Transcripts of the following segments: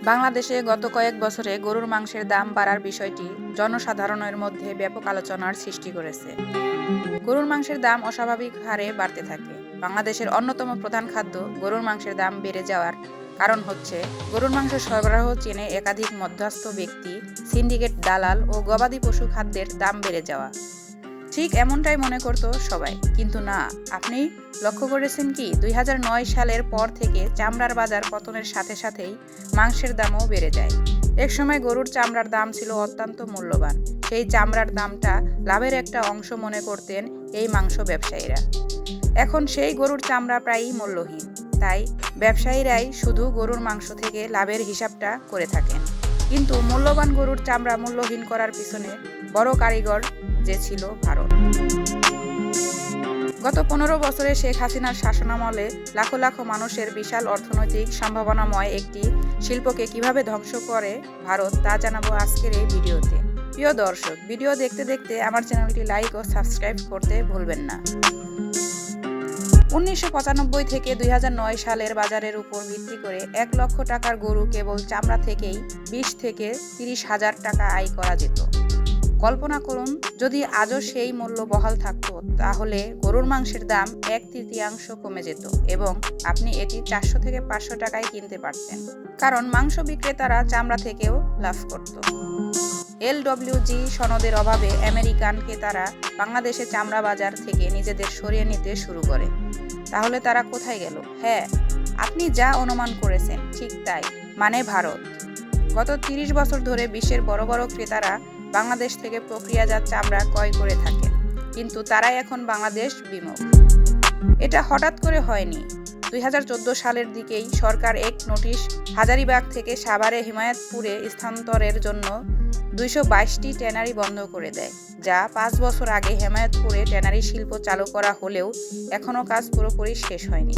বাংলাদেশে গত কয়েক বছরে গরুর মাংসের দাম বাড়ার বিষয়টি জনসাধারণের মধ্যে ব্যাপক আলোচনার সৃষ্টি করেছে। গরুর মাংসের দাম অস্বাভাবিক হারে বাড়তে থাকে। বাংলাদেশের অন্যতম প্রধান খাদ্য গরুর মাংসের দাম বেড়ে যাওয়ার কারণ হচ্ছে গরুর মাংস সরবরাহ চেনে একাধিক মধ্যস্থ ব্যক্তি, সিন্ডিকেট, দালাল ও গবাদি পশু খাদ্যের দাম বেড়ে যাওয়া। ঠিক এমনটাই মনে করতো সবাই, কিন্তু না। আপনি লক্ষ্য করেছেন কি, 2009 সালের পর থেকে চামড়ার বাজার পতনের সাথে সাথেই মাংসের দামও বেড়ে যায়। একসময় গরুর চামড়ার দাম ছিল অত্যন্ত মূল্যবান। সেই চামড়ার দামটা লাভের একটা অংশ মনে করতেন এই মাংস ব্যবসায়ীরা। এখন সেই গরুর চামড়া প্রায়ই মূল্যহীন। তাই ব্যবসায়ীরাই শুধু গরুর মাংস থেকে লাভের হিসাবটা করে থাকেন। কিন্তু মূল্যবান গরুর চামড়া মূল্যহীন করার পিছনে বড় কারিগর যে ছিল ভারত। গত 15 বছরে শেখ হাসিনার শাসনামলে লাখো লাখো মানুষের বিশাল অর্থনৈতিক সম্ভাবনাময় একটি শিল্পকে কিভাবে ধ্বংস করে ভারত, তা জানাবো আজকের এই ভিডিওতে। প্রিয় দর্শক, ভিডিও দেখতে দেখতে আমার চ্যানেলটি লাইক ও সাবস্ক্রাইব করতে ভুলবেন না। 1995 থেকে 2009 সালের বাজারের উপর ভিত্তি করে 1 লক্ষ টাকার গরু কেবল চামড়া থেকেই 20 থেকে 30 হাজার টাকা আয় করা যেত। কল্পনা করুন, যদি আজও সেই মূল্য বহাল থাকতো, তাহলে গরুর মাংসের দাম 1/3 কমে যেত এবং আপনি এটি 400 থেকে 500 টাকায় কিনতে পারতেন। কারণ মাংস বিক্রেতারা চামড়া থেকেও লাভ করত। LWG সনদের অভাবে আমেরিকান ক্রেতারা বাংলাদেশে চামড়া বাজার থেকে নিজেদের সরিয়ে নিতে শুরু করে। তাহলে তারা কোথায় গেল? হ্যাঁ, আপনি যা অনুমান করেছেন ঠিক তাই, মানে ভারত। গত 30 বছর ধরে বিশ্বের বড় বড় ক্রেতারা বাংলাদেশ থেকে প্রক্রিয়াজাত চামড়া ক্রয় করে থাকে, কিন্তু তারাই এখন বাংলাদেশ বিমুখ। এটা হঠাৎ করে হয়নি। 2014 সালের দিকেই সরকার এক নোটিশ হাজারীবাগ থেকে সাভারে হিমায়তপুরে স্থানান্তরের জন্য 222টি ট্যানারি বন্ধ করে দেয়, যা 5 বছর আগে হিমায়তপুরে ট্যানারি শিল্প চালু করা হলেও এখনও কাজ পুরোপুরি শেষ হয়নি।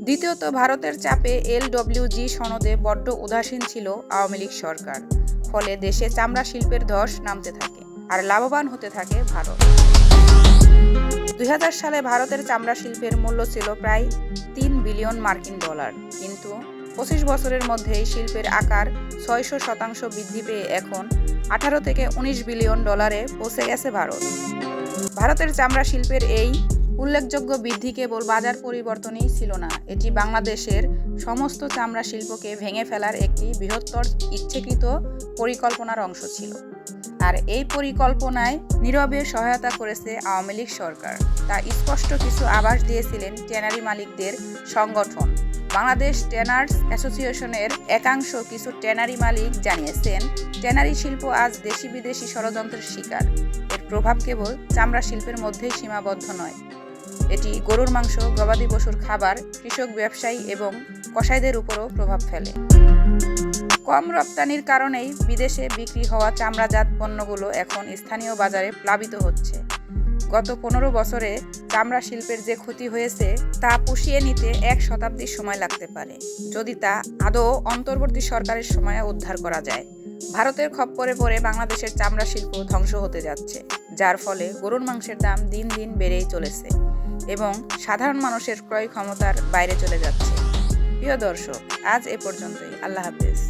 দ্বিতীয়ত, ভারতের চাপে LWG সনদে বড্ড উদাসীন ছিল আওয়ামী লীগ সরকার। ফলে দেশে চামড়া শিল্পের ধস নামতে থাকে আর লাভবান হতে থাকে ভারত। 2000 সালে ভারতের চামড়া শিল্পের মূল্য ছিল প্রায় $3 বিলিয়ন, কিন্তু 25 বছরের মধ্যেই শিল্পের আকার 600% বৃদ্ধি পেয়ে এখন 18 থেকে 19 বিলিয়ন ডলারে পৌঁছে গেছে ভারত। ভারতের চামড়া শিল্পের এই উল্লেখযোগ্য বৃদ্ধি কেবল বাজার পরিবর্তনই ছিল না, এটি বাংলাদেশের সমস্ত চামড়া শিল্পকে ভেঙে ফেলার একটি বৃহত্তর ইচ্ছাকৃত পরিকল্পনার অংশ ছিল। আর এই পরিকল্পনায় নীরবে সহায়তা করেছে আওয়ামী লীগ সরকার। তা স্পষ্ট কিছু আভাস দিয়েছিলেন ট্যানারি মালিকদের সংগঠন বাংলাদেশ ট্যানার্স অ্যাসোসিয়েশনের একাংশ। কিছু ট্যানারি মালিক জানিয়েছেন, ট্যানারি শিল্প আজ দেশি বিদেশি ষড়যন্ত্রের শিকার। এর প্রভাব কেবল চামড়া শিল্পের মধ্যেই সীমাবদ্ধ নয়, এটি গরুর মাংস, গবাদি পশুর খাবার, কৃষক, ব্যবসায়ী এবং কসাইদের উপরও প্রভাব ফেলে। কম রপ্তানির কারণেই বিদেশে বিক্রি হওয়া চামড়াজাত পণ্যগুলো এখন স্থানীয় বাজারে প্লাবিত হচ্ছে। গত 15 বছরে চামড়া শিল্পের যে ক্ষতি হয়েছে তা পুষিয়ে নিতে 1 শতাব্দীর সময় লাগতে পারে, যদি তা আদৌ অন্তর্বর্তী সরকারের সময়ে উদ্ধার করা যায়। ভারতের খপ্পরে পড়ে বাংলাদেশের চামড়া শিল্প ধ্বংস হতে যাচ্ছে, যার ফলে গরুর মাংসের দাম দিন দিন বেড়েই চলেছে এবং সাধারণ মানুষের ক্রয় ক্ষমতার বাইরে চলে যাচ্ছে। প্রিয় দর্শক, আজ এ পর্যন্তই। আল্লাহ হাফেজ।